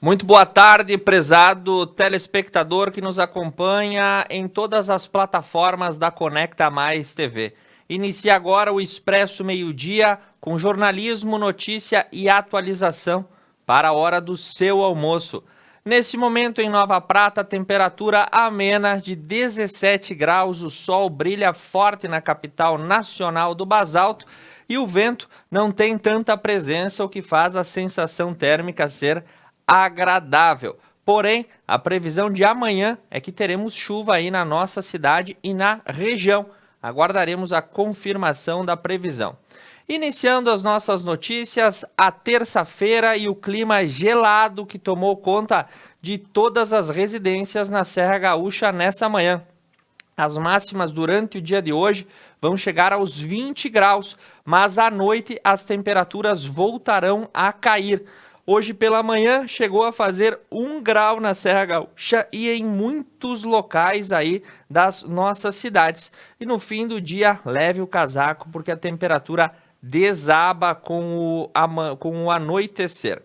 Muito boa tarde, prezado telespectador que nos acompanha em todas as plataformas da Conecta Mais TV. Inicia agora o Expresso Meio-Dia com jornalismo, notícia e atualização para a hora do seu almoço. Nesse momento em Nova Prata, temperatura amena de 17 graus, o sol brilha forte na capital nacional do basalto e o vento não tem tanta presença, o que faz a sensação térmica ser agradável. Porém, a previsão de amanhã é que teremos chuva aí na nossa cidade e na região. Aguardaremos a confirmação da previsão. Iniciando as nossas notícias, a terça-feira e o clima gelado que tomou conta de todas as residências na Serra Gaúcha nessa manhã. As máximas durante o dia de hoje vão chegar aos 20 graus, mas à noite as temperaturas voltarão a cair. Hoje pela manhã chegou a fazer 1 grau na Serra Gaúcha e em muitos locais aí das nossas cidades. E no fim do dia, leve o casaco porque a temperatura desaba com o anoitecer.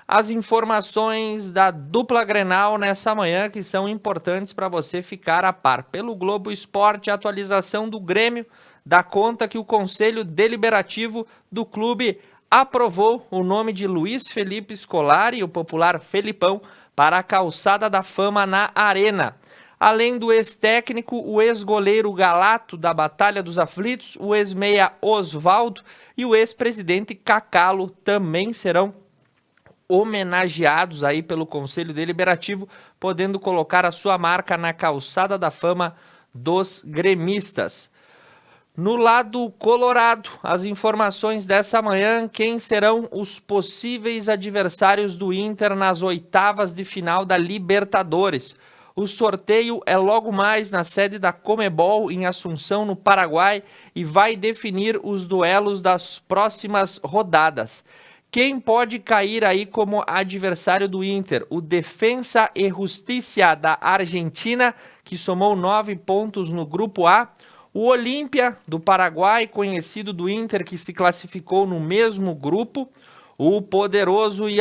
As informações da dupla Grenal nessa manhã que são importantes para você ficar a par. Pelo Globo Esporte, a atualização do Grêmio dá conta que o Conselho Deliberativo do clube aprovou o nome de Luiz Felipe Scolari, o popular Felipão, para a Calçada da Fama na Arena. Além do ex-técnico, o ex-goleiro Galato da Batalha dos Aflitos, o ex-meia Osvaldo e o ex-presidente Cacalo também serão homenageados aí pelo Conselho Deliberativo, podendo colocar a sua marca na Calçada da Fama dos gremistas. No lado colorado, as informações dessa manhã, quem serão os possíveis adversários do Inter nas oitavas de final da Libertadores. O sorteio é logo mais na sede da Comebol, em Assunção, no Paraguai, e vai definir os duelos das próximas rodadas. Quem pode cair aí como adversário do Inter? O Defensa e Justicia da Argentina, que somou 9 pontos no Grupo A. O Olímpia, do Paraguai, conhecido do Inter, que se classificou no mesmo grupo. O poderoso e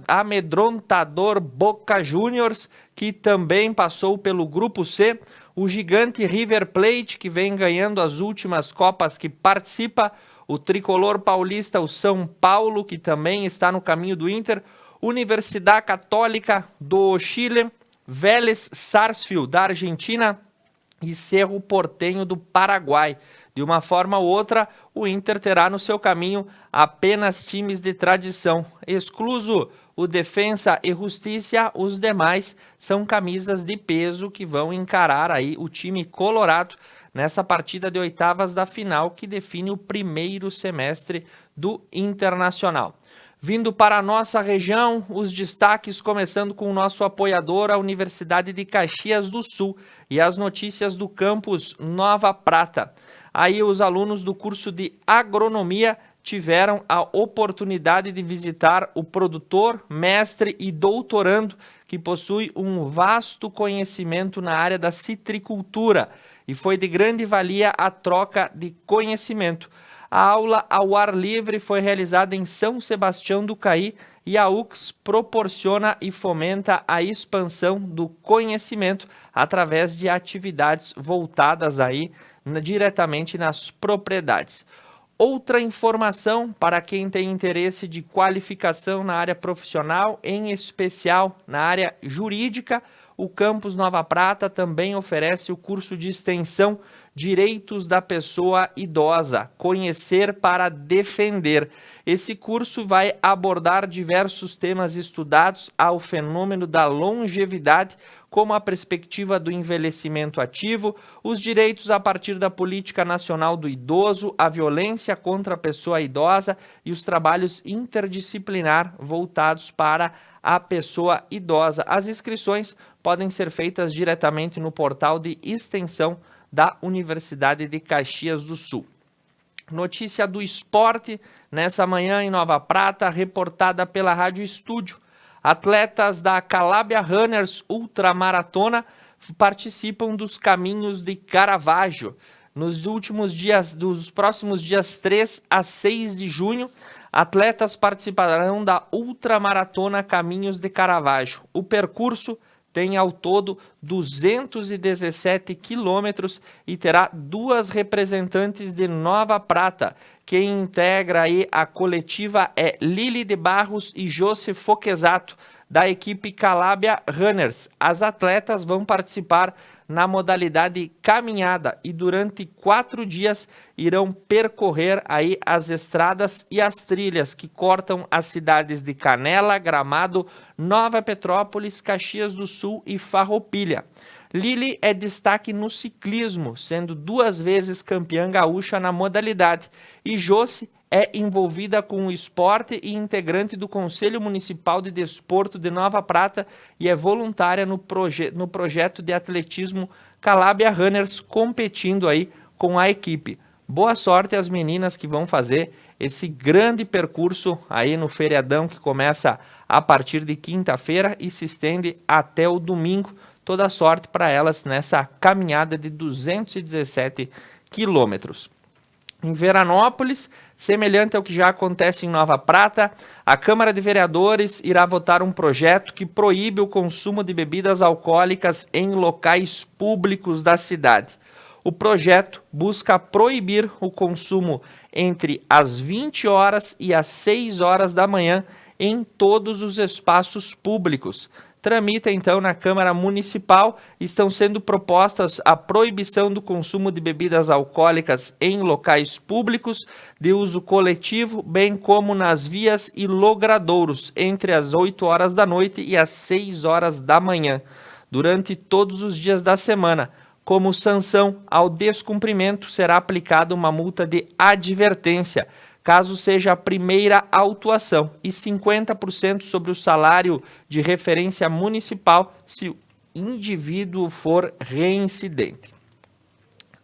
amedrontador Boca Juniors, que também passou pelo Grupo C. O gigante River Plate, que vem ganhando as últimas Copas que participa. O tricolor paulista, o São Paulo, que também está no caminho do Inter. Universidade Católica do Chile. Vélez Sarsfield, da Argentina. E Cerro Porteño do Paraguai. De uma forma ou outra, o Inter terá no seu caminho apenas times de tradição. Excluso o Defensa e Justicia, os demais são camisas de peso que vão encarar aí o time colorado nessa partida de oitavas da final que define o primeiro semestre do Internacional. Vindo para a nossa região, os destaques começando com o nosso apoiador, a Universidade de Caxias do Sul, e as notícias do campus Nova Prata. Aí os alunos do curso de agronomia tiveram a oportunidade de visitar o produtor, mestre e doutorando, que possui um vasto conhecimento na área da citricultura, e foi de grande valia a troca de conhecimento. A aula ao ar livre foi realizada em São Sebastião do Caí e a UX proporciona e fomenta a expansão do conhecimento através de atividades voltadas aí diretamente nas propriedades. Outra informação para quem tem interesse de qualificação na área profissional, em especial na área jurídica, o Campus Nova Prata também oferece o curso de extensão Direitos da Pessoa Idosa, Conhecer para Defender. Esse curso vai abordar diversos temas estudados ao fenômeno da longevidade, como a perspectiva do envelhecimento ativo, os direitos a partir da política nacional do idoso, a violência contra a pessoa idosa e os trabalhos interdisciplinar voltados para a pessoa idosa. As inscrições podem ser feitas diretamente no portal de extensão da Universidade de Caxias do Sul. Notícia do esporte, nessa manhã em Nova Prata, reportada pela Rádio Estúdio. Atletas da Calabria Runners Ultramaratona participam dos caminhos de Caravaggio. Nos próximos dias 3 a 6 de junho, Atletas participarão da Ultramaratona Caminhos de Caravaggio. O percurso tem ao todo 217 quilômetros e terá 2 representantes de Nova Prata. Quem integra aí a coletiva é Lili de Barros e José Foquesato, da equipe Calabria Runners. As atletas vão participar na modalidade caminhada e durante 4 dias irão percorrer aí as estradas e as trilhas que cortam as cidades de Canela, Gramado, Nova Petrópolis, Caxias do Sul e Farroupilha. Lili é destaque no ciclismo, sendo 2 vezes campeã gaúcha na modalidade, e Josi é envolvida com o esporte e integrante do Conselho Municipal de Desporto de Nova Prata e é voluntária no projeto de atletismo Calabria Runners, competindo aí com a equipe. Boa sorte às meninas que vão fazer esse grande percurso aí no feriadão que começa a partir de quinta-feira e se estende até o domingo. Toda sorte para elas nessa caminhada de 217 quilômetros. Em Veranópolis, semelhante ao que já acontece em Nova Prata, a Câmara de Vereadores irá votar um projeto que proíbe o consumo de bebidas alcoólicas em locais públicos da cidade. O projeto busca proibir o consumo entre as 20 horas e as 6 horas da manhã em todos os espaços públicos. Tramita então na Câmara Municipal, estão sendo propostas a proibição do consumo de bebidas alcoólicas em locais públicos de uso coletivo, bem como nas vias e logradouros, entre as 8 horas da noite e as 6 horas da manhã, durante todos os dias da semana. Como sanção ao descumprimento, será aplicada uma multa de advertência, caso seja a primeira autuação, e 50% sobre o salário de referência municipal se o indivíduo for reincidente.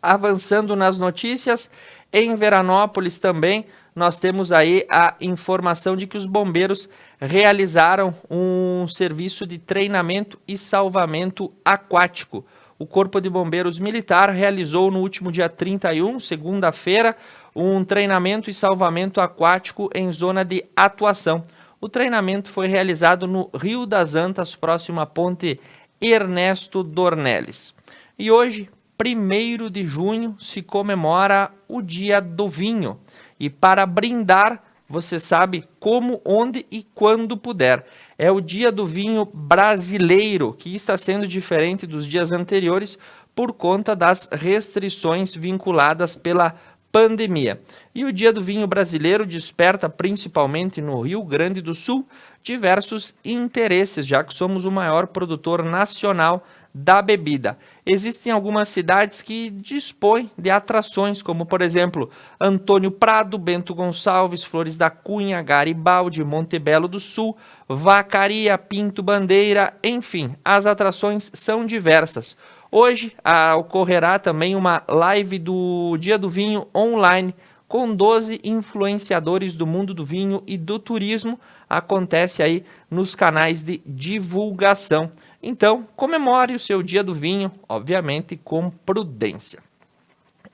Avançando nas notícias, em Veranópolis também nós temos aí a informação de que os bombeiros realizaram um serviço de treinamento e salvamento aquático. O Corpo de Bombeiros Militar realizou no último dia 31, segunda-feira, um treinamento e salvamento aquático em zona de atuação. O treinamento foi realizado no Rio das Antas, próximo à ponte Ernesto Dornelles. E hoje, 1º de junho, se comemora o Dia do Vinho. E para brindar, você sabe como, onde e quando puder. É o Dia do Vinho brasileiro, que está sendo diferente dos dias anteriores por conta das restrições vinculadas pela pandemia. E o Dia do Vinho brasileiro desperta, principalmente no Rio Grande do Sul, diversos interesses, já que somos o maior produtor nacional da bebida. Existem algumas cidades que dispõem de atrações, como por exemplo, Antônio Prado, Bento Gonçalves, Flores da Cunha, Garibaldi, Montebello do Sul, Vacaria, Pinto Bandeira, enfim, as atrações são diversas. Hoje ocorrerá também uma live do Dia do Vinho online com 12 influenciadores do mundo do vinho e do turismo. Acontece aí nos canais de divulgação. Então, comemore o seu Dia do Vinho, obviamente com prudência.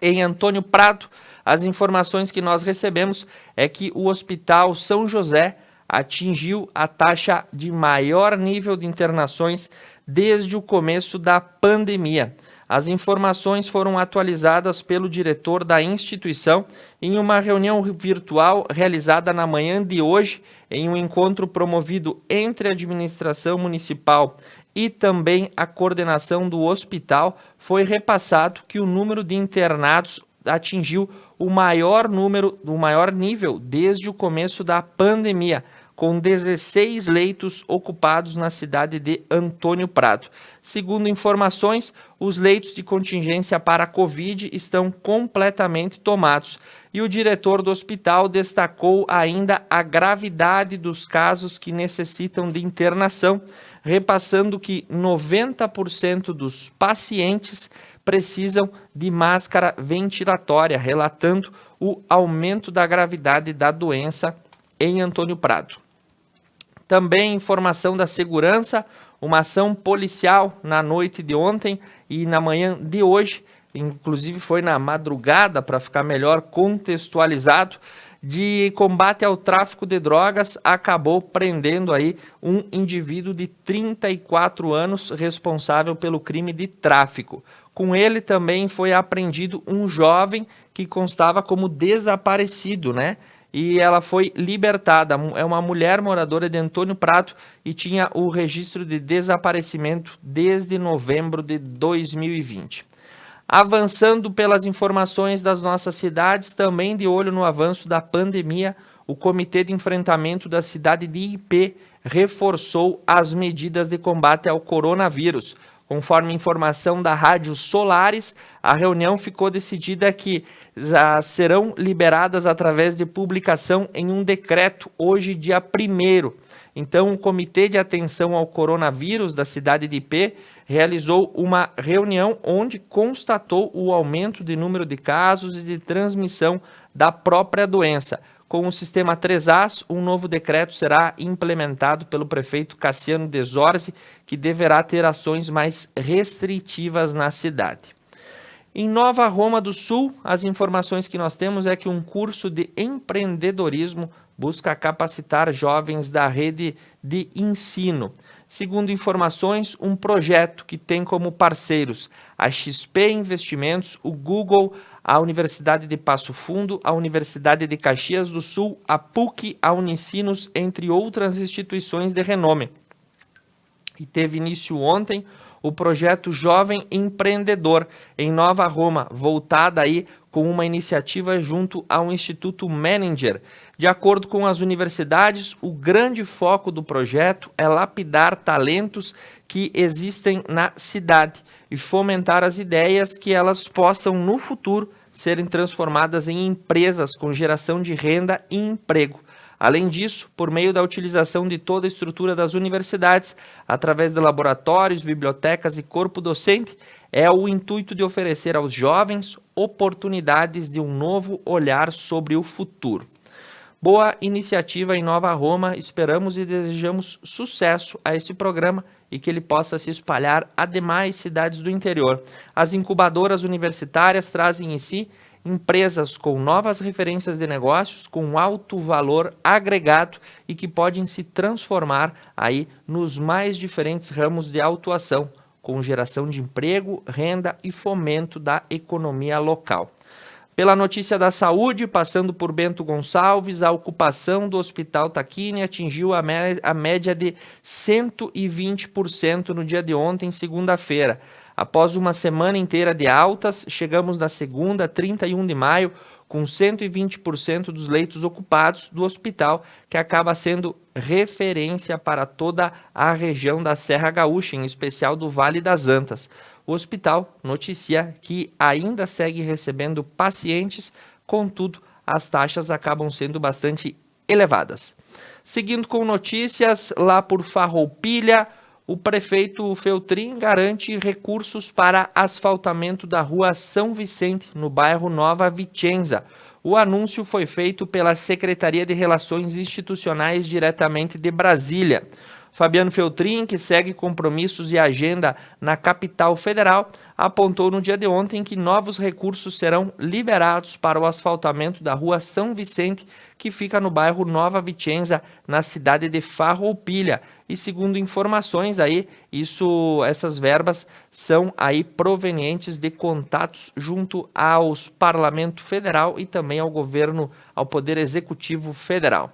Em Antônio Prado, as informações que nós recebemos é que o Hospital São José atingiu a taxa de maior nível de internações desde o começo da pandemia. As informações foram atualizadas pelo diretor da instituição em uma reunião virtual realizada na manhã de hoje, em um encontro promovido entre a administração municipal e também a coordenação do hospital. Foi repassado que o número de internados atingiu o maior nível desde o começo da pandemia, com 16 leitos ocupados na cidade de Antônio Prado. Segundo informações, os leitos de contingência para a Covid estão completamente tomados. E o diretor do hospital destacou ainda a gravidade dos casos que necessitam de internação, repassando que 90% dos pacientes precisam de máscara ventilatória, relatando o aumento da gravidade da doença em Antônio Prado. Também informação da segurança, uma ação policial na noite de ontem e na manhã de hoje, inclusive foi na madrugada para ficar melhor contextualizado, de combate ao tráfico de drogas acabou prendendo aí um indivíduo de 34 anos responsável pelo crime de tráfico. Com ele também foi apreendido um jovem que constava como desaparecido, né? E ela foi libertada. É uma mulher moradora de Antônio Prado e tinha o registro de desaparecimento desde novembro de 2020. Avançando pelas informações das nossas cidades, também de olho no avanço da pandemia, o Comitê de Enfrentamento da cidade de IP reforçou as medidas de combate ao coronavírus. Conforme informação da Rádio Solares, a reunião ficou decidida que serão liberadas através de publicação em um decreto hoje, dia 1º. Então, o Comitê de Atenção ao Coronavírus da cidade de IP realizou uma reunião onde constatou o aumento de número de casos e de transmissão da própria doença. Com o sistema 3As, um novo decreto será implementado pelo prefeito Cassiano De Zorzi, que deverá ter ações mais restritivas na cidade. Em Nova Roma do Sul, as informações que nós temos é que um curso de empreendedorismo busca capacitar jovens da rede de ensino. Segundo informações, um projeto que tem como parceiros a XP Investimentos, o Google, a Universidade de Passo Fundo, a Universidade de Caxias do Sul, a PUC, a Unicinos, entre outras instituições de renome. E teve início ontem o projeto Jovem Empreendedor em Nova Roma, voltada aí com uma iniciativa junto ao Instituto Menninger. De acordo com as universidades, o grande foco do projeto é lapidar talentos que existem na cidade e fomentar as ideias que elas possam, no futuro, serem transformadas em empresas com geração de renda e emprego. Além disso, por meio da utilização de toda a estrutura das universidades, através de laboratórios, bibliotecas e corpo docente, é o intuito de oferecer aos jovens oportunidades de um novo olhar sobre o futuro. Boa iniciativa em Nova Roma, esperamos e desejamos sucesso a esse programa e que ele possa se espalhar a demais cidades do interior. As incubadoras universitárias trazem em si empresas com novas referências de negócios, com alto valor agregado e que podem se transformar aí nos mais diferentes ramos de atuação, com geração de emprego, renda e fomento da economia local. Pela notícia da saúde, passando por Bento Gonçalves, a ocupação do Hospital Taquini atingiu a média de 120% no dia de ontem, segunda-feira. Após uma semana inteira de altas, chegamos na segunda, 31 de maio, com 120% dos leitos ocupados do hospital, que acaba sendo referência para toda a região da Serra Gaúcha, em especial do Vale das Antas. O hospital noticia que ainda segue recebendo pacientes, contudo, as taxas acabam sendo bastante elevadas. Seguindo com notícias, lá por Farroupilha, o prefeito Feltrin garante recursos para asfaltamento da rua São Vicente, no bairro Nova Vicenza. O anúncio foi feito pela Secretaria de Relações Institucionais diretamente de Brasília. Fabiano Feltrin, que segue compromissos e agenda na capital federal, apontou no dia de ontem que novos recursos serão liberados para o asfaltamento da rua São Vicente, que fica no bairro Nova Vicenza, na cidade de Farroupilha. E segundo informações aí, essas verbas são aí provenientes de contatos junto aos Parlamento Federal e também ao governo, ao Poder Executivo Federal.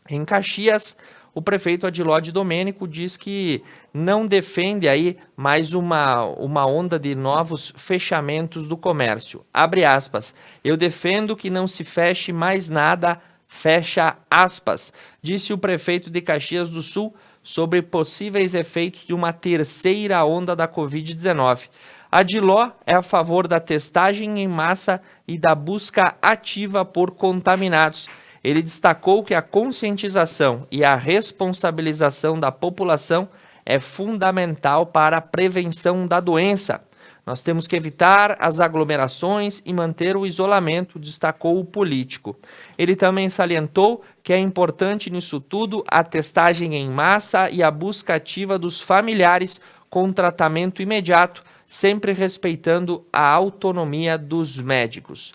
Em Caxias, o prefeito Adilode Domênico diz que não defende aí mais uma onda de novos fechamentos do comércio. Abre aspas, eu defendo que não se feche mais nada, fecha aspas, disse o prefeito de Caxias do Sul sobre possíveis efeitos de uma terceira onda da Covid-19. Adiló é a favor da testagem em massa e da busca ativa por contaminados. Ele destacou que a conscientização e a responsabilização da população é fundamental para a prevenção da doença. Nós temos que evitar as aglomerações e manter o isolamento, destacou o político. Ele também salientou que é importante nisso tudo a testagem em massa e a busca ativa dos familiares com tratamento imediato, sempre respeitando a autonomia dos médicos.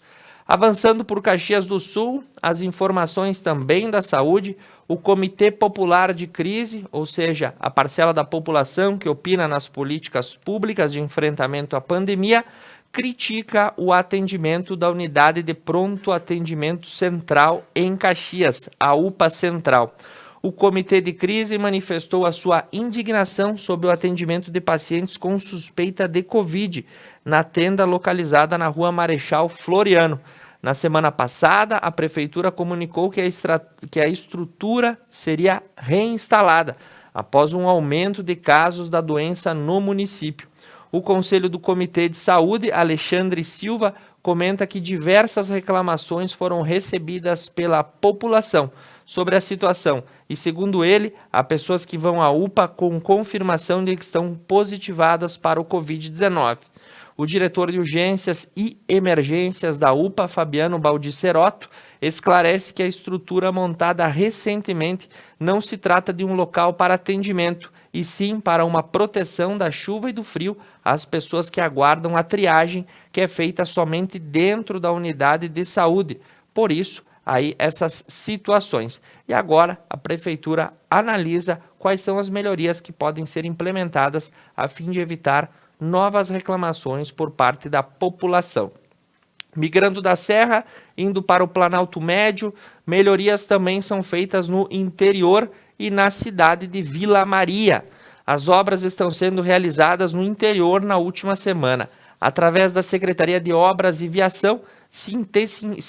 Avançando por Caxias do Sul, as informações também da saúde, o Comitê Popular de Crise, ou seja, a parcela da população que opina nas políticas públicas de enfrentamento à pandemia, critica o atendimento da Unidade de Pronto Atendimento Central em Caxias, a UPA Central. O Comitê de Crise manifestou a sua indignação sobre o atendimento de pacientes com suspeita de Covid na tenda localizada na Rua Marechal Floriano. Na semana passada, a Prefeitura comunicou que a estrutura seria reinstalada após um aumento de casos da doença no município. O Conselho do Comitê de Saúde, Alexandre Silva, comenta que diversas reclamações foram recebidas pela população sobre a situação e, segundo ele, há pessoas que vão à UPA com confirmação de que estão positivadas para o Covid-19. O diretor de urgências e emergências da UPA, Fabiano Baldicerotto, esclarece que a estrutura montada recentemente não se trata de um local para atendimento, e sim para uma proteção da chuva e do frio às pessoas que aguardam a triagem, que é feita somente dentro da unidade de saúde. Por isso, aí essas situações. E agora a Prefeitura analisa quais são as melhorias que podem ser implementadas a fim de evitar novas reclamações por parte da população. Migrando da Serra, indo para o Planalto Médio, melhorias também são feitas no interior e na cidade de Vila Maria. As obras estão sendo realizadas no interior na última semana. Através da Secretaria de Obras e Viação, se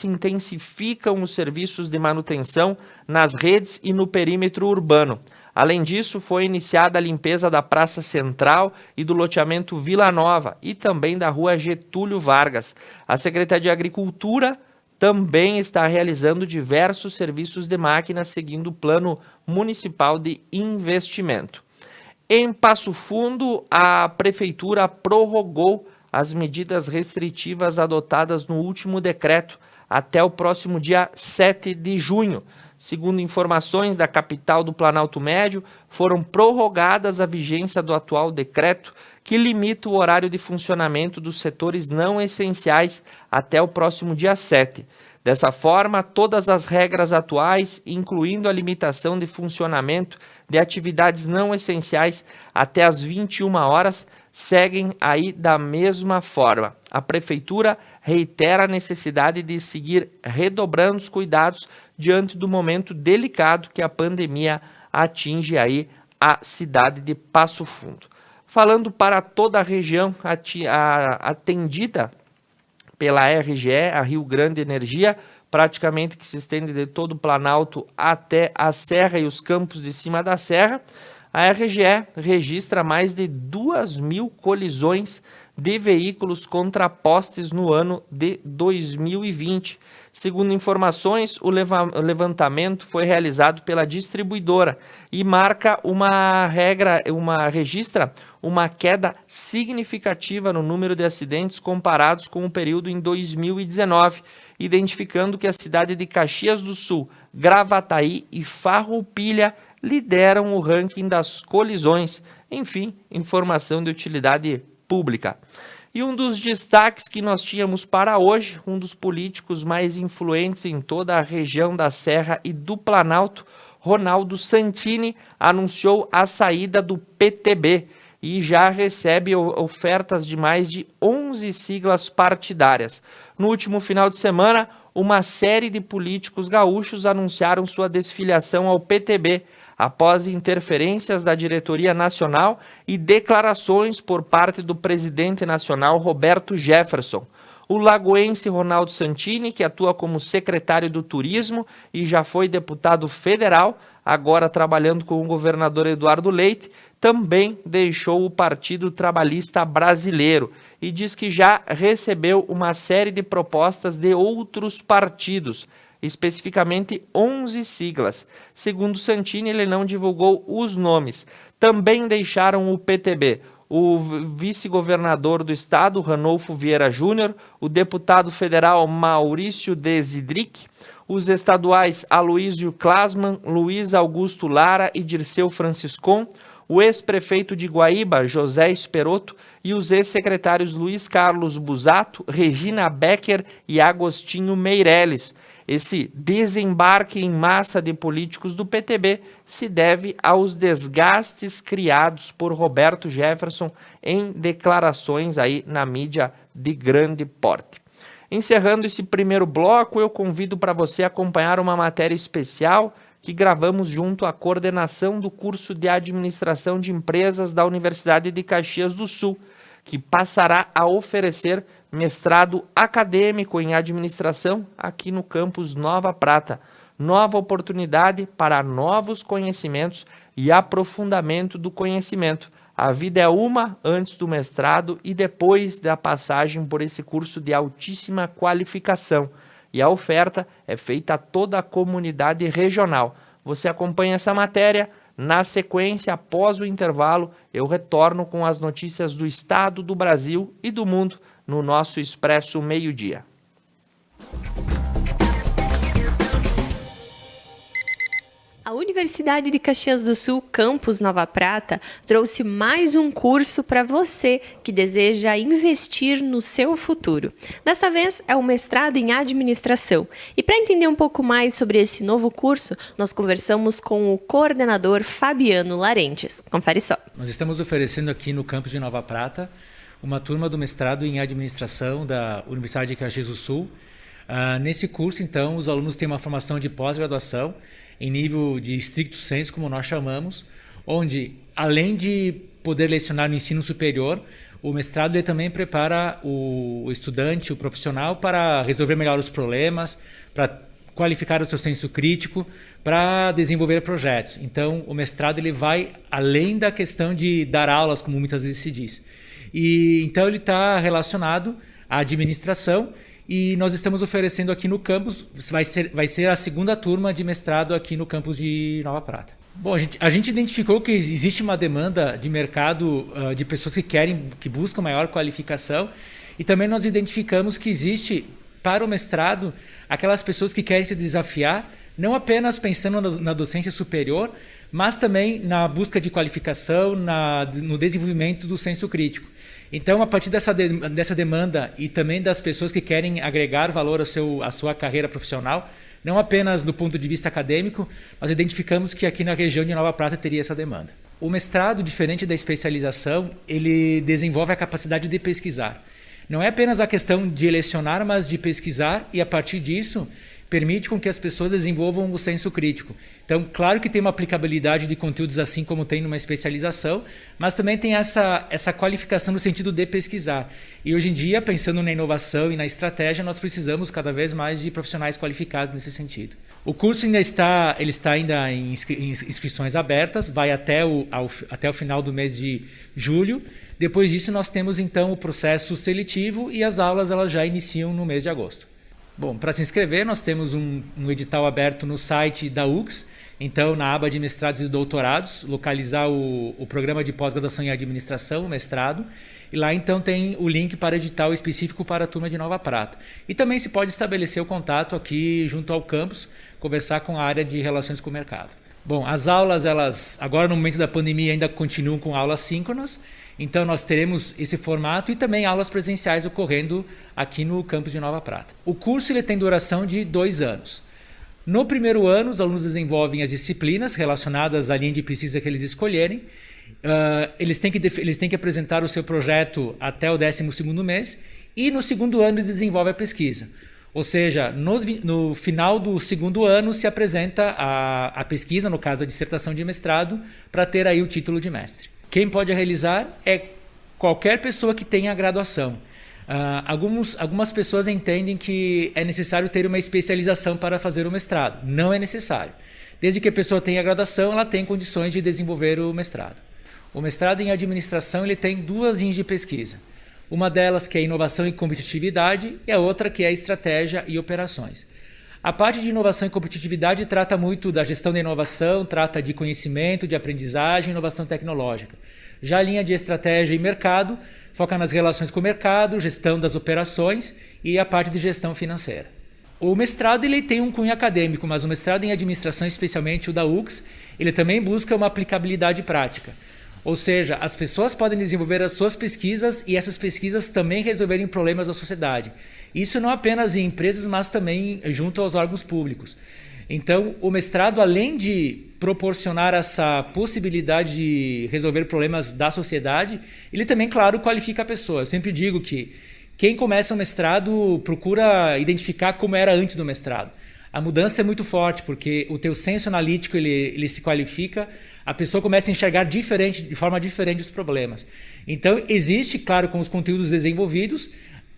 intensificam os serviços de manutenção nas redes e no perímetro urbano. Além disso, foi iniciada a limpeza da Praça Central e do loteamento Vila Nova e também da Rua Getúlio Vargas. A Secretaria de Agricultura também está realizando diversos serviços de máquinas seguindo o Plano Municipal de Investimento. Em Passo Fundo, a Prefeitura prorrogou as medidas restritivas adotadas no último decreto até o próximo dia 7 de junho. Segundo informações da capital do Planalto Médio, foram prorrogadas a vigência do atual decreto que limita o horário de funcionamento dos setores não essenciais até o próximo dia 7. Dessa forma, todas as regras atuais, incluindo a limitação de funcionamento de atividades não essenciais até as 21 horas, seguem aí da mesma forma. A Prefeitura reitera a necessidade de seguir redobrando os cuidados diante do momento delicado que a pandemia atinge aí a cidade de Passo Fundo. Falando para toda a região atendida pela RGE, a Rio Grande Energia, praticamente que se estende de todo o Planalto até a Serra e os campos de cima da Serra, a RGE registra mais de 2.000 colisões de veículos contra postes no ano de 2020. Segundo informações, o levantamento foi realizado pela distribuidora e registra uma queda significativa no número de acidentes comparados com o período em 2019, identificando que a cidade de Caxias do Sul, Gravataí e Farroupilha lideram o ranking das colisões. Enfim, informação de utilidade pública. E um dos destaques que nós tínhamos para hoje, um dos políticos mais influentes em toda a região da Serra e do Planalto, Ronaldo Santini, anunciou a saída do PTB e já recebe ofertas de mais de 11 siglas partidárias. No último final de semana, uma série de políticos gaúchos anunciaram sua desfiliação ao PTB, após interferências da diretoria nacional e declarações por parte do presidente nacional Roberto Jefferson. O lagoense Ronaldo Santini, que atua como secretário do Turismo e já foi deputado federal, agora trabalhando com o governador Eduardo Leite, também deixou o Partido Trabalhista Brasileiro e diz que já recebeu uma série de propostas de outros partidos, especificamente 11 siglas. Segundo Santini, ele não divulgou os nomes. Também deixaram o PTB o vice-governador do estado, Ranolfo Vieira Júnior, o deputado federal Maurício Desidric, os estaduais Aloísio Klasman, Luiz Augusto Lara e Dirceu Franciscon, o ex-prefeito de Guaíba, José Esperotto, e os ex-secretários Luiz Carlos Busato, Regina Becker e Agostinho Meirelles. Esse desembarque em massa de políticos do PTB se deve aos desgastes criados por Roberto Jefferson em declarações aí na mídia de grande porte. Encerrando esse primeiro bloco, eu convido para você acompanhar uma matéria especial que gravamos junto à coordenação do curso de Administração de Empresas da Universidade de Caxias do Sul, que passará a oferecer mestrado acadêmico em administração aqui no campus Nova Prata. Nova oportunidade para novos conhecimentos e aprofundamento do conhecimento. A vida é uma antes do mestrado e depois da passagem por esse curso de altíssima qualificação. E a oferta é feita a toda a comunidade regional. Você acompanha essa matéria. Na sequência, após o intervalo, eu retorno com as notícias do estado, do Brasil e do mundo no nosso Expresso Meio-Dia. A Universidade de Caxias do Sul, Campus Nova Prata, trouxe mais um curso para você que deseja investir no seu futuro. Desta vez é o mestrado em administração. E para entender um pouco mais sobre esse novo curso, nós conversamos com o coordenador Fabiano Larentes. Confere só. Nós estamos oferecendo aqui no Campus de Nova Prata uma turma do mestrado em administração da Universidade de Caxias do Sul. Nesse curso, então, os alunos têm uma formação de pós-graduação em nível de stricto sensu, como nós chamamos, onde, além de poder lecionar no ensino superior, o mestrado ele também prepara o estudante, o profissional, para resolver melhor os problemas, para qualificar o seu senso crítico, para desenvolver projetos. Então, o mestrado ele vai além da questão de dar aulas, como muitas vezes se diz. E então ele está relacionado à administração. E nós estamos oferecendo aqui no campus, vai ser a segunda turma de mestrado aqui no campus de Nova Prata. Bom, a gente identificou que existe uma demanda de mercado de pessoas que buscam maior qualificação, e também nós identificamos que existe para o mestrado aquelas pessoas que querem se desafiar, não apenas pensando na docência superior, mas também na busca de qualificação, no desenvolvimento do senso crítico. Então, a partir dessa demanda e também das pessoas que querem agregar valor à sua carreira profissional, não apenas do ponto de vista acadêmico, nós identificamos que aqui na região de Nova Prata teria essa demanda. O mestrado, diferente da especialização, ele desenvolve a capacidade de pesquisar. Não é apenas a questão de lecionar, mas de pesquisar, e a partir disso permite com que as pessoas desenvolvam o senso crítico. Então, claro que tem uma aplicabilidade de conteúdos assim como tem numa especialização, mas também tem essa qualificação no sentido de pesquisar. E hoje em dia, pensando na inovação e na estratégia, nós precisamos cada vez mais de profissionais qualificados nesse sentido. O curso ainda está em inscrições abertas, vai até o final do mês de julho. Depois disso, nós temos então o processo seletivo e as aulas elas já iniciam no mês de agosto. Bom, para se inscrever, nós temos um edital aberto no site da UX. Então, na aba de mestrados e doutorados, localizar o programa de pós-graduação em administração, o mestrado. E lá, então, tem o link para edital específico para a turma de Nova Prata. E também se pode estabelecer o contato aqui junto ao campus, conversar com a área de relações com o mercado. Bom, as aulas, elas agora no momento da pandemia ainda continuam com aulas síncronas. Então, nós teremos esse formato e também aulas presenciais ocorrendo aqui no campus de Nova Prata. O curso ele tem duração de 2 anos. No primeiro ano, os alunos desenvolvem as disciplinas relacionadas à linha de pesquisa que eles escolherem. Eles têm que apresentar o seu projeto até o 12º mês e no segundo ano eles desenvolvem a pesquisa. Ou seja, no final do segundo ano se apresenta a pesquisa, no caso a dissertação de mestrado, para ter aí o título de mestre. Quem pode realizar é qualquer pessoa que tenha graduação. Algumas pessoas entendem que é necessário ter uma especialização para fazer o mestrado. Não é necessário. Desde que a pessoa tenha graduação, ela tem condições de desenvolver o mestrado. O mestrado em administração ele tem 2 linhas de pesquisa. Uma delas que é inovação e competitividade e a outra que é estratégia e operações. A parte de inovação e competitividade trata muito da gestão da inovação, trata de conhecimento, de aprendizagem e inovação tecnológica. Já a linha de estratégia e mercado foca nas relações com o mercado, gestão das operações e a parte de gestão financeira. O mestrado ele tem um cunho acadêmico, mas o mestrado em administração, especialmente o da UX, ele também busca uma aplicabilidade prática. Ou seja, as pessoas podem desenvolver as suas pesquisas e essas pesquisas também resolverem problemas da sociedade. Isso não apenas em empresas, mas também junto aos órgãos públicos. Então, o mestrado, além de proporcionar essa possibilidade de resolver problemas da sociedade, ele também, claro, qualifica a pessoa. Eu sempre digo que quem começa o mestrado procura identificar como era antes do mestrado. A mudança é muito forte, porque o teu senso analítico ele se qualifica, a pessoa começa a enxergar de forma diferente os problemas. Então, existe, claro, com os conteúdos desenvolvidos,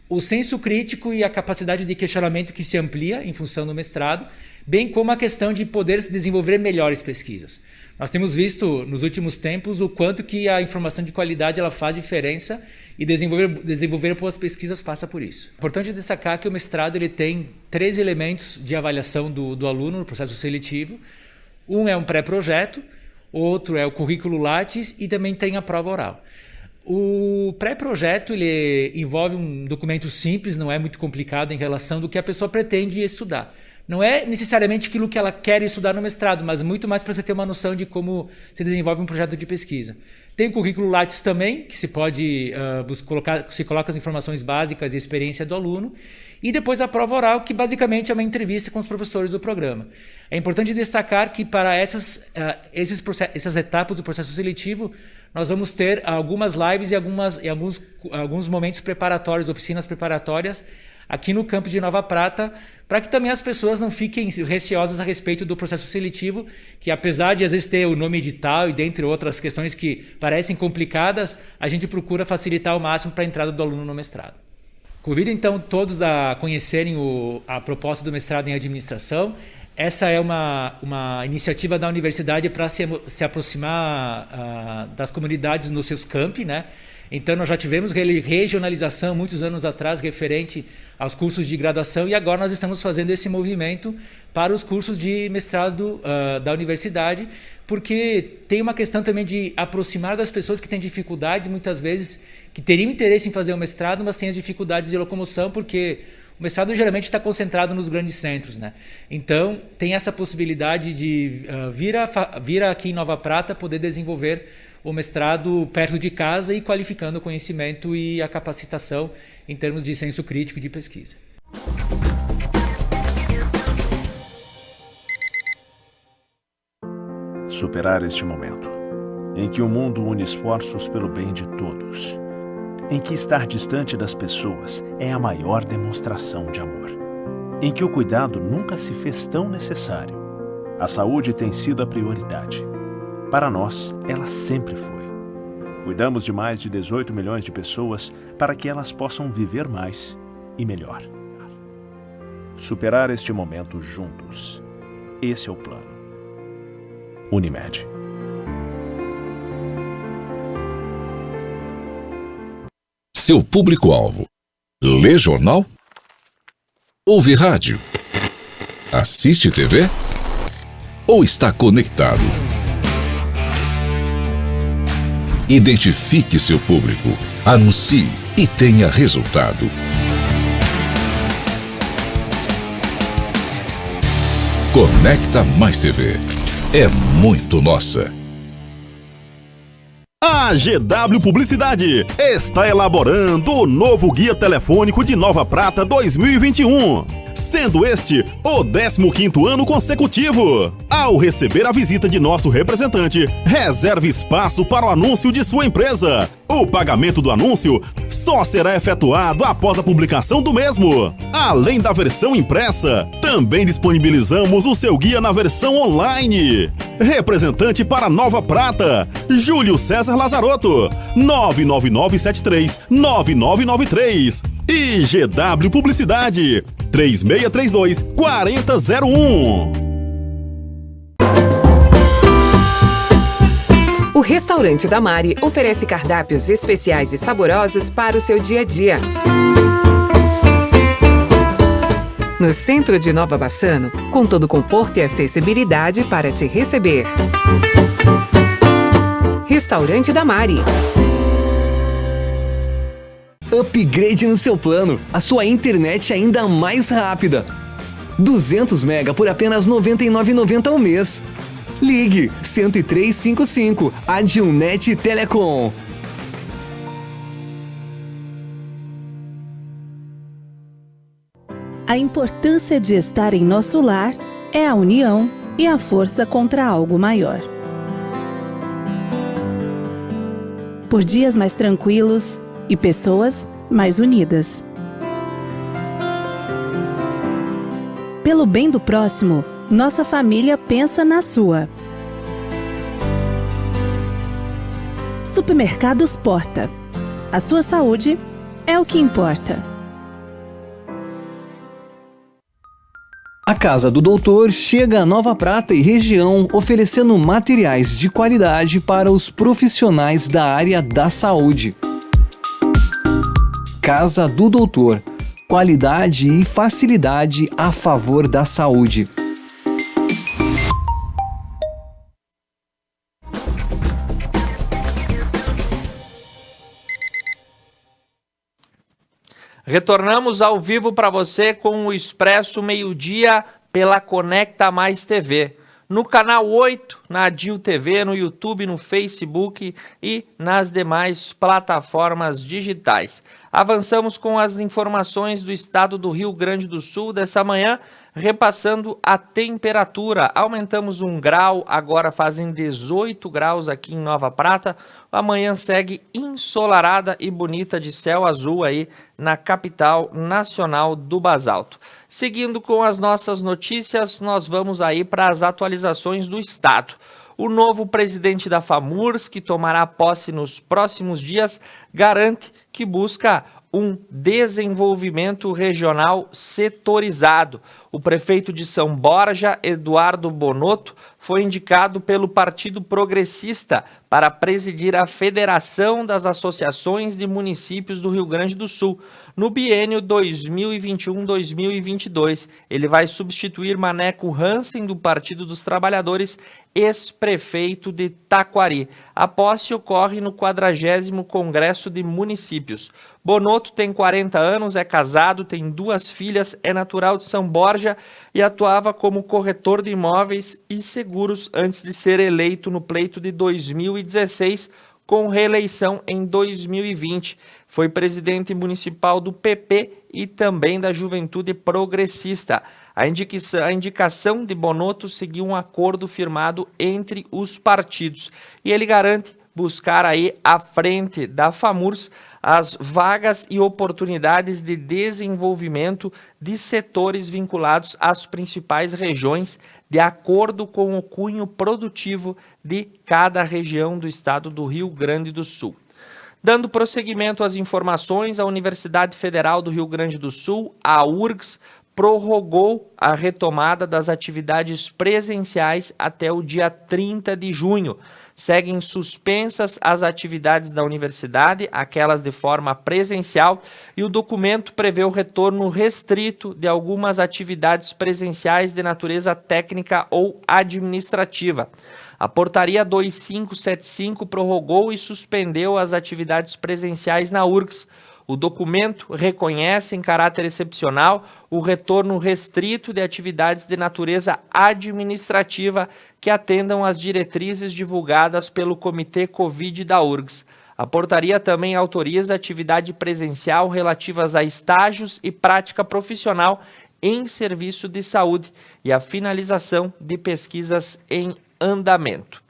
o senso crítico e a capacidade de questionamento que se amplia em função do mestrado, bem como a questão de poder desenvolver melhores pesquisas. Nós temos visto nos últimos tempos o quanto que a informação de qualidade ela faz diferença e desenvolver boas pesquisas passa por isso. Importante destacar que o mestrado ele tem 3 elementos de avaliação do aluno no processo seletivo. Um é um pré-projeto, outro é o currículo Lattes e também tem a prova oral. O pré-projeto ele envolve um documento simples, não é muito complicado em relação do que a pessoa pretende estudar. Não é necessariamente aquilo que ela quer estudar no mestrado, mas muito mais para você ter uma noção de como se desenvolve um projeto de pesquisa. Tem o currículo Lattes também, que se pode coloca as informações básicas e a experiência do aluno. E depois a prova oral, que basicamente é uma entrevista com os professores do programa. É importante destacar que para essas etapas do processo seletivo, nós vamos ter algumas lives e alguns momentos preparatórios, oficinas preparatórias, aqui no campus de Nova Prata, para que também as pessoas não fiquem receosas a respeito do processo seletivo, que apesar de às vezes ter o nome edital e dentre outras questões que parecem complicadas, a gente procura facilitar ao máximo para a entrada do aluno no mestrado. Convido então todos a conhecerem a proposta do mestrado em administração. Essa é uma iniciativa da universidade para se aproximar das comunidades nos seus campi, né? Então, nós já tivemos regionalização muitos anos atrás referente aos cursos de graduação e agora nós estamos fazendo esse movimento para os cursos de mestrado da universidade, porque tem uma questão também de aproximar das pessoas que têm dificuldades, muitas vezes, que teriam interesse em fazer o mestrado, mas têm as dificuldades de locomoção, porque o mestrado geralmente está concentrado nos grandes centros, né? Então, tem essa possibilidade de vir aqui em Nova Prata, poder desenvolver o mestrado perto de casa e qualificando o conhecimento e a capacitação em termos de senso crítico de pesquisa. Superar este momento, em que o mundo une esforços pelo bem de todos, em que estar distante das pessoas é a maior demonstração de amor, em que o cuidado nunca se fez tão necessário. A saúde tem sido a prioridade. Para nós, ela sempre foi. Cuidamos de mais de 18 milhões de pessoas para que elas possam viver mais e melhor. Superar este momento juntos. Esse é o plano. Unimed. Seu público-alvo: lê jornal? Ouve rádio? Assiste TV? Ou está conectado? Identifique seu público, anuncie e tenha resultado. Conecta Mais TV. É muito nossa. A GW Publicidade está elaborando o novo Guia Telefônico de Nova Prata 2021, sendo este o 15º ano consecutivo. Ao receber a visita de nosso representante, reserve espaço para o anúncio de sua empresa. O pagamento do anúncio só será efetuado após a publicação do mesmo. Além da versão impressa, também disponibilizamos o seu guia na versão online. Representante para Nova Prata, Júlio César Lazarotto, 99973-9993. E GW Publicidade, 3632-4001. O Restaurante da Mari oferece cardápios especiais e saborosos para o seu dia a dia. No centro de Nova Bassano, com todo conforto e acessibilidade para te receber. Restaurante da Mari. Upgrade no seu plano, a sua internet ainda mais rápida. 200 MB por apenas R$ 99,90 ao mês. Ligue 10355, Adilnet Telecom. A importância de estar em nosso lar é a união e a força contra algo maior. Por dias mais tranquilos e pessoas mais unidas. Pelo bem do próximo, nossa família pensa na sua. Supermercados Porta. A sua saúde é o que importa. A Casa do Doutor chega a Nova Prata e região oferecendo materiais de qualidade para os profissionais da área da saúde. Casa do Doutor. Qualidade e facilidade a favor da saúde. Retornamos ao vivo para você com o Expresso Meio-Dia pela Conecta Mais TV. No canal 8, na Adil TV, no YouTube, no Facebook e nas demais plataformas digitais. Avançamos com as informações do estado do Rio Grande do Sul dessa manhã, repassando a temperatura. Aumentamos 1 grau, agora fazem 18 graus aqui em Nova Prata. Amanhã segue ensolarada e bonita de céu azul aí na capital nacional do basalto. Seguindo com as nossas notícias, nós vamos aí para as atualizações do estado. O novo presidente da FAMURS, que tomará posse nos próximos dias, garante que busca um desenvolvimento regional setorizado. O prefeito de São Borja, Eduardo Bonotto, foi indicado pelo Partido Progressista para presidir a Federação das Associações de Municípios do Rio Grande do Sul, no biênio 2021-2022. Ele vai substituir Maneco Hansen, do Partido dos Trabalhadores, ex-prefeito de Taquari. A posse ocorre no 40º Congresso de Municípios. Bonotto tem 40 anos, é casado, tem 2 filhas, é natural de São Borja e atuava como corretor de imóveis e seguros antes de ser eleito no pleito de 2016, com reeleição em 2020. Foi presidente municipal do PP e também da Juventude Progressista. A indicação de Bonotto seguiu um acordo firmado entre os partidos e ele garante buscar aí à frente da FAMURS as vagas e oportunidades de desenvolvimento de setores vinculados às principais regiões, de acordo com o cunho produtivo de cada região do estado do Rio Grande do Sul. Dando prosseguimento às informações, a Universidade Federal do Rio Grande do Sul, a URGS, prorrogou a retomada das atividades presenciais até o dia 30 de junho. Seguem suspensas as atividades da universidade, aquelas de forma presencial, e o documento prevê o retorno restrito de algumas atividades presenciais de natureza técnica ou administrativa. A portaria 2575 prorrogou e suspendeu as atividades presenciais na URGS. O documento reconhece, em caráter excepcional, o retorno restrito de atividades de natureza administrativa que atendam às diretrizes divulgadas pelo Comitê Covid da URGS. A portaria também autoriza atividade presencial relativas a estágios e prática profissional em serviço de saúde e a finalização de pesquisas em andamento.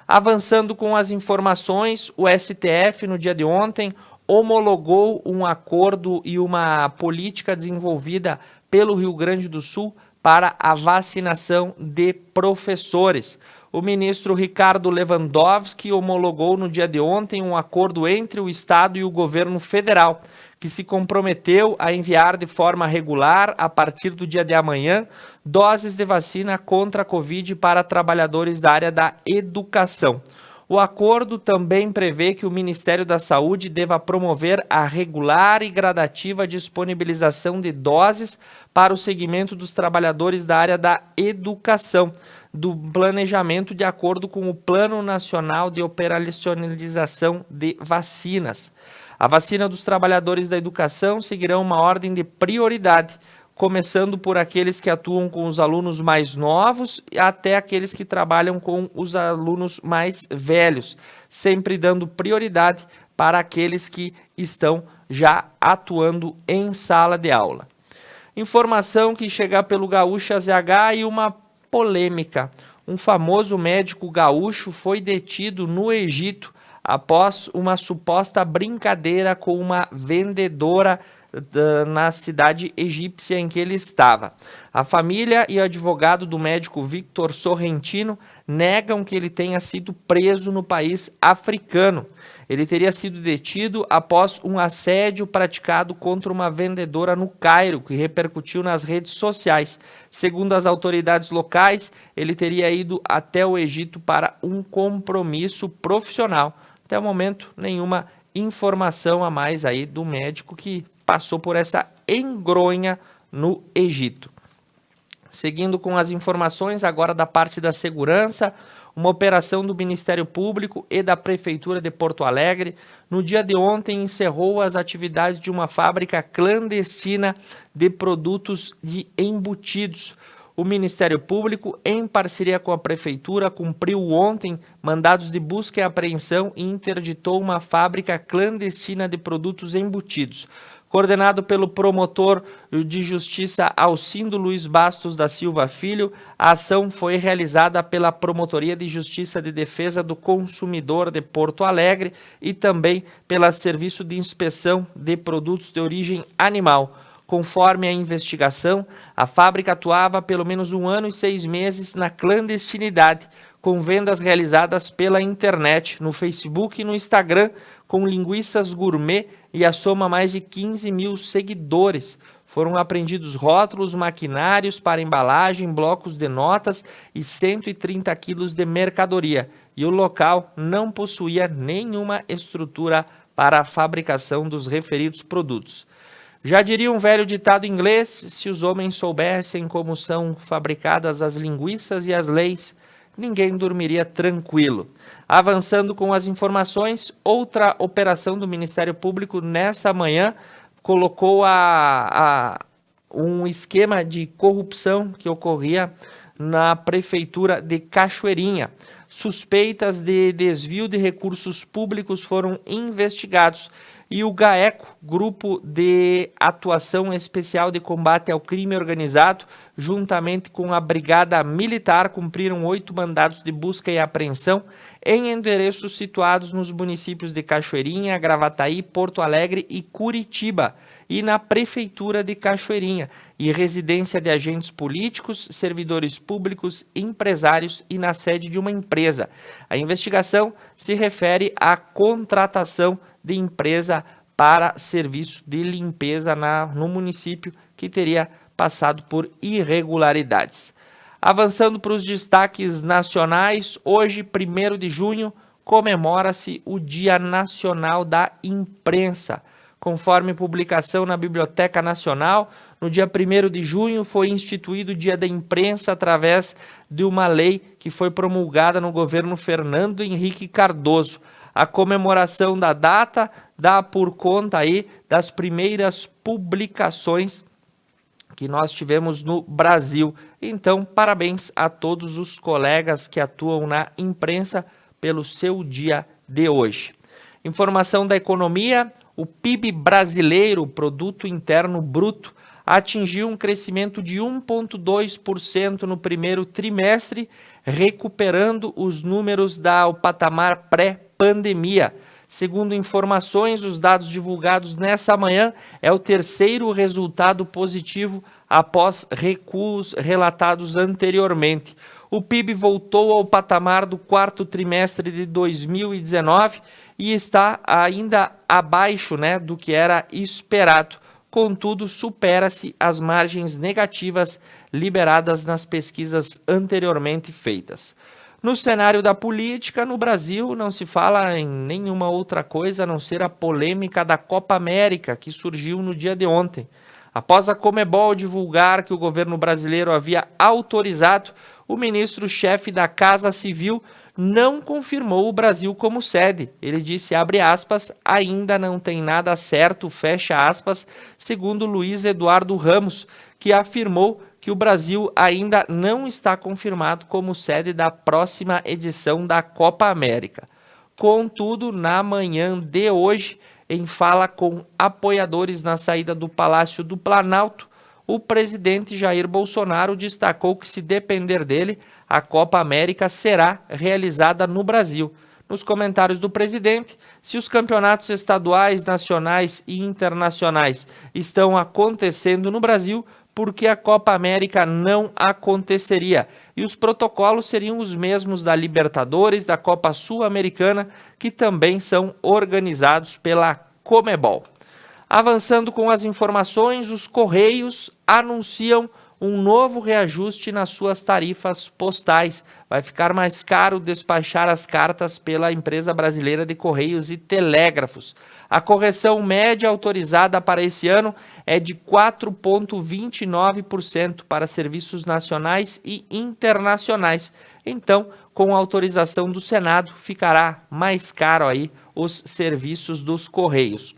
Avançando com as informações, o STF, no dia de ontem, homologou um acordo e uma política desenvolvida pelo Rio Grande do Sul para a vacinação de professores. O ministro Ricardo Lewandowski homologou no dia de ontem um acordo entre o Estado e o governo federal, que se comprometeu a enviar de forma regular, a partir do dia de amanhã, doses de vacina contra a Covid para trabalhadores da área da educação. O acordo também prevê que o Ministério da Saúde deva promover a regular e gradativa disponibilização de doses para o segmento dos trabalhadores da área da educação, do planejamento de acordo com o Plano Nacional de Operacionalização de Vacinas. A vacina dos trabalhadores da educação seguirá uma ordem de prioridade. começando por aqueles que atuam com os alunos mais novos até aqueles que trabalham com os alunos mais velhos, sempre dando prioridade para aqueles que estão já atuando em sala de aula. Informação que chega pelo Gaúcha ZH e uma polêmica. Um famoso médico gaúcho foi detido no Egito após uma suposta brincadeira com uma vendedora na cidade egípcia em que ele estava. A família e o advogado do médico Victor Sorrentino negam que ele tenha sido preso no país africano. Ele teria sido detido após um assédio praticado contra uma vendedora no Cairo, que repercutiu nas redes sociais. Segundo as autoridades locais, ele teria ido até o Egito para um compromisso profissional. Até o momento, nenhuma informação a mais aí do médico que passou por essa engronha no Egito. Seguindo com as informações agora da parte da segurança, uma operação do Ministério Público e da Prefeitura de Porto Alegre, no dia de ontem, encerrou as atividades de uma fábrica clandestina de produtos de embutidos. O Ministério Público, em parceria com a Prefeitura, cumpriu ontem mandados de busca e apreensão e interditou uma fábrica clandestina de produtos embutidos. Coordenado pelo promotor de justiça Alcindo Luiz Bastos da Silva Filho, a ação foi realizada pela Promotoria de Justiça de Defesa do Consumidor de Porto Alegre e também pelo Serviço de Inspeção de Produtos de Origem Animal. Conforme a investigação, a fábrica atuava há pelo menos 1 ano e 6 meses na clandestinidade, com vendas realizadas pela internet, no Facebook e no Instagram, com linguiças gourmet e a soma mais de 15 mil seguidores. Foram apreendidos rótulos, maquinários para embalagem, blocos de notas e 130 quilos de mercadoria. E o local não possuía nenhuma estrutura para a fabricação dos referidos produtos. Já diria um velho ditado inglês, se os homens soubessem como são fabricadas as linguiças e as leis, ninguém dormiria tranquilo. Avançando com as informações, outra operação do Ministério Público nessa manhã colocou um esquema de corrupção que ocorria na Prefeitura de Cachoeirinha. Suspeitas de desvio de recursos públicos foram investigados e o GAECO, Grupo de Atuação Especial de Combate ao Crime Organizado, juntamente com a Brigada Militar, cumpriram 8 mandados de busca e apreensão em endereços situados nos municípios de Cachoeirinha, Gravataí, Porto Alegre e Curitiba, e na Prefeitura de Cachoeirinha, e residência de agentes políticos, servidores públicos, empresários e na sede de uma empresa. A investigação se refere à contratação de empresa para serviço de limpeza no município que teria passado por irregularidades. Avançando para os destaques nacionais, hoje, 1º de junho, comemora-se o Dia Nacional da Imprensa. Conforme publicação na Biblioteca Nacional, no dia 1º de junho foi instituído o Dia da Imprensa através de uma lei que foi promulgada no governo Fernando Henrique Cardoso. A comemoração da data dá por conta aí das primeiras publicações que nós tivemos no Brasil. Então, parabéns a todos os colegas que atuam na imprensa pelo seu dia de hoje. Informação da economia, o PIB brasileiro, Produto Interno Bruto, atingiu um crescimento de 1,2% no primeiro trimestre, recuperando os números do patamar pré-pandemia. Segundo informações, os dados divulgados nessa manhã é o terceiro resultado positivo após recuos relatados anteriormente. O PIB voltou ao patamar do quarto trimestre de 2019 e está ainda abaixo, do que era esperado. Contudo, supera-se as margens negativas liberadas nas pesquisas anteriormente feitas. No cenário da política, no Brasil, não se fala em nenhuma outra coisa a não ser a polêmica da Copa América, que surgiu no dia de ontem. Após a Conmebol divulgar que o governo brasileiro havia autorizado, o ministro-chefe da Casa Civil não confirmou o Brasil como sede. Ele disse, abre aspas, ainda não tem nada certo, fecha aspas, segundo Luiz Eduardo Ramos, que afirmou que o Brasil ainda não está confirmado como sede da próxima edição da Copa América. Contudo, na manhã de hoje, em fala com apoiadores na saída do Palácio do Planalto, o presidente Jair Bolsonaro destacou que, se depender dele, a Copa América será realizada no Brasil. Nos comentários do presidente, se os campeonatos estaduais, nacionais e internacionais estão acontecendo no Brasil, por que a Copa América não aconteceria? E os protocolos seriam os mesmos da Libertadores, da Copa Sul-Americana, que também são organizados pela Conmebol. Avançando com as informações, os Correios anunciam um novo reajuste nas suas tarifas postais. Vai ficar mais caro despachar as cartas pela empresa brasileira de Correios e Telégrafos. A correção média autorizada para esse ano é de 4,29% para serviços nacionais e internacionais. Então, com a autorização do Senado, ficará mais caro aí os serviços dos Correios.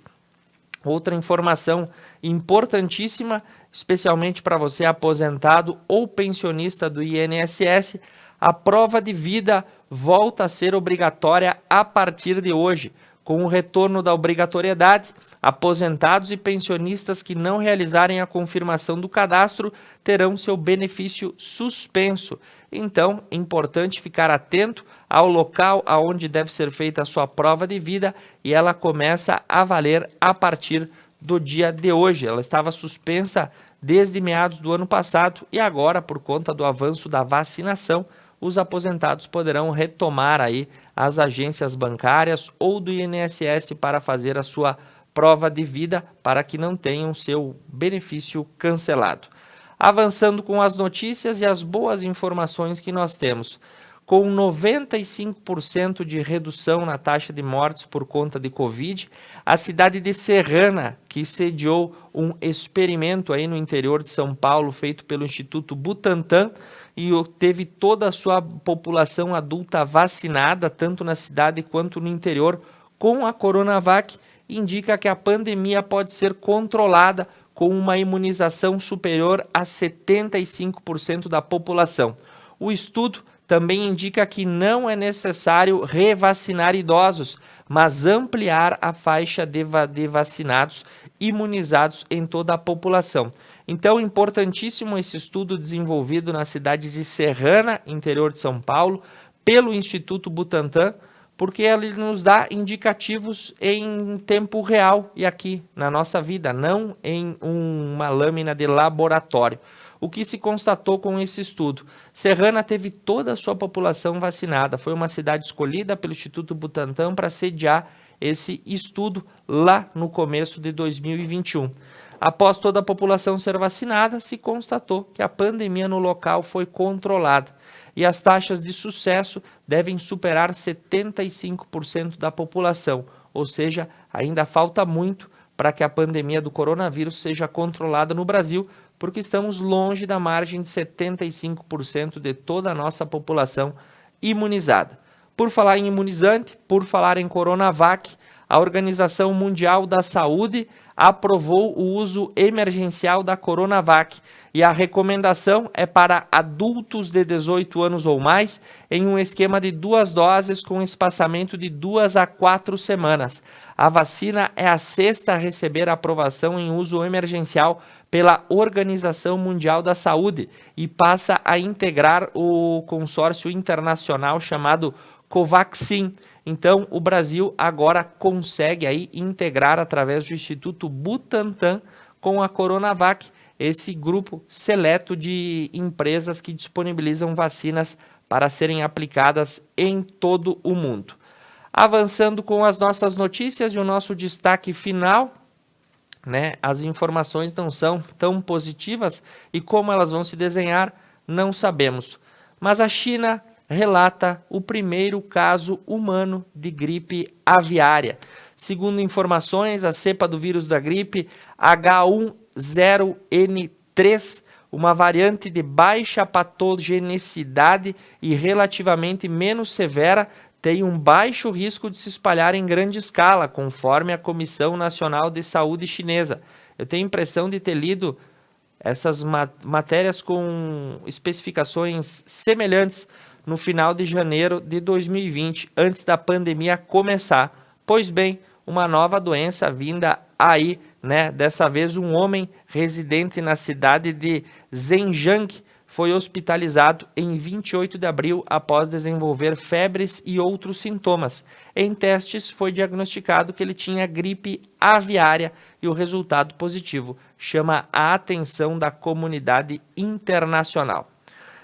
Outra informação importantíssima, especialmente para você aposentado ou pensionista do INSS, a prova de vida volta a ser obrigatória a partir de hoje. Com o retorno da obrigatoriedade, aposentados e pensionistas que não realizarem a confirmação do cadastro terão seu benefício suspenso. Então, é importante ficar atento ao local aonde deve ser feita a sua prova de vida e ela começa a valer a partir do dia de hoje. Ela estava suspensa desde meados do ano passado e agora, por conta do avanço da vacinação, os aposentados poderão retomar aí as agências bancárias ou do INSS para fazer a sua prova de vida para que não tenham seu benefício cancelado. Avançando com as notícias e as boas informações que nós temos. Com 95% de redução na taxa de mortes por conta de Covid, a cidade de Serrana, que sediou um experimento aí no interior de São Paulo feito pelo Instituto Butantan, e teve toda a sua população adulta vacinada, tanto na cidade quanto no interior, com a Coronavac, indica que a pandemia pode ser controlada com uma imunização superior a 75% da população. O estudo também indica que não é necessário revacinar idosos, mas ampliar a faixa de vacinados imunizados em toda a população. Então, importantíssimo esse estudo desenvolvido na cidade de Serrana, interior de São Paulo, pelo Instituto Butantan, porque ele nos dá indicativos em tempo real e aqui na nossa vida, não em uma lâmina de laboratório. O que se constatou com esse estudo? Serrana teve toda a sua população vacinada. Foi uma cidade escolhida pelo Instituto Butantan para sediar esse estudo lá no começo de 2021. Após toda a população ser vacinada, se constatou que a pandemia no local foi controlada e as taxas de sucesso devem superar 75% da população, ou seja, ainda falta muito para que a pandemia do coronavírus seja controlada no Brasil, porque estamos longe da margem de 75% de toda a nossa população imunizada. Por falar em imunizante, por falar em Coronavac, a Organização Mundial da Saúde aprovou o uso emergencial da Coronavac e a recomendação é para adultos de 18 anos ou mais em um esquema de 2 doses com espaçamento de 2 a 4 semanas. A vacina é a 6ª a receber aprovação em uso emergencial pela Organização Mundial da Saúde e passa a integrar o consórcio internacional chamado Covaxin. Então, o Brasil agora consegue aí integrar através do Instituto Butantan com a Coronavac, esse grupo seleto de empresas que disponibilizam vacinas para serem aplicadas em todo o mundo. Avançando com as nossas notícias e o nosso destaque final, as informações não são tão positivas e como elas vão se desenhar, não sabemos. Mas a China relata o primeiro caso humano de gripe aviária. Segundo informações, a cepa do vírus da gripe H1N1 uma variante de baixa patogenicidade e relativamente menos severa tem um baixo risco de se espalhar em grande escala, conforme a Comissão Nacional de Saúde chinesa. Eu tenho a impressão de ter lido essas matérias com especificações semelhantes no final de janeiro de 2020, antes da pandemia começar. Pois bem, uma nova doença vinda aí, né? Dessa vez um homem residente na cidade de Zhenjiang foi hospitalizado em 28 de abril após desenvolver febres e outros sintomas. Em testes foi diagnosticado que ele tinha gripe aviária e o resultado positivo chama a atenção da comunidade internacional.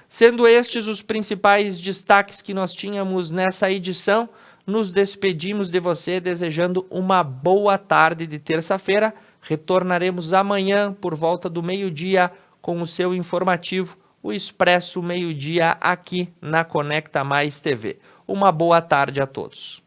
Sendo estes os principais destaques que nós tínhamos nessa edição, nos despedimos de você desejando uma boa tarde de terça-feira. Retornaremos amanhã por volta do meio-dia com o seu informativo, o Expresso Meio-Dia, aqui na Conecta Mais TV. Uma boa tarde a todos.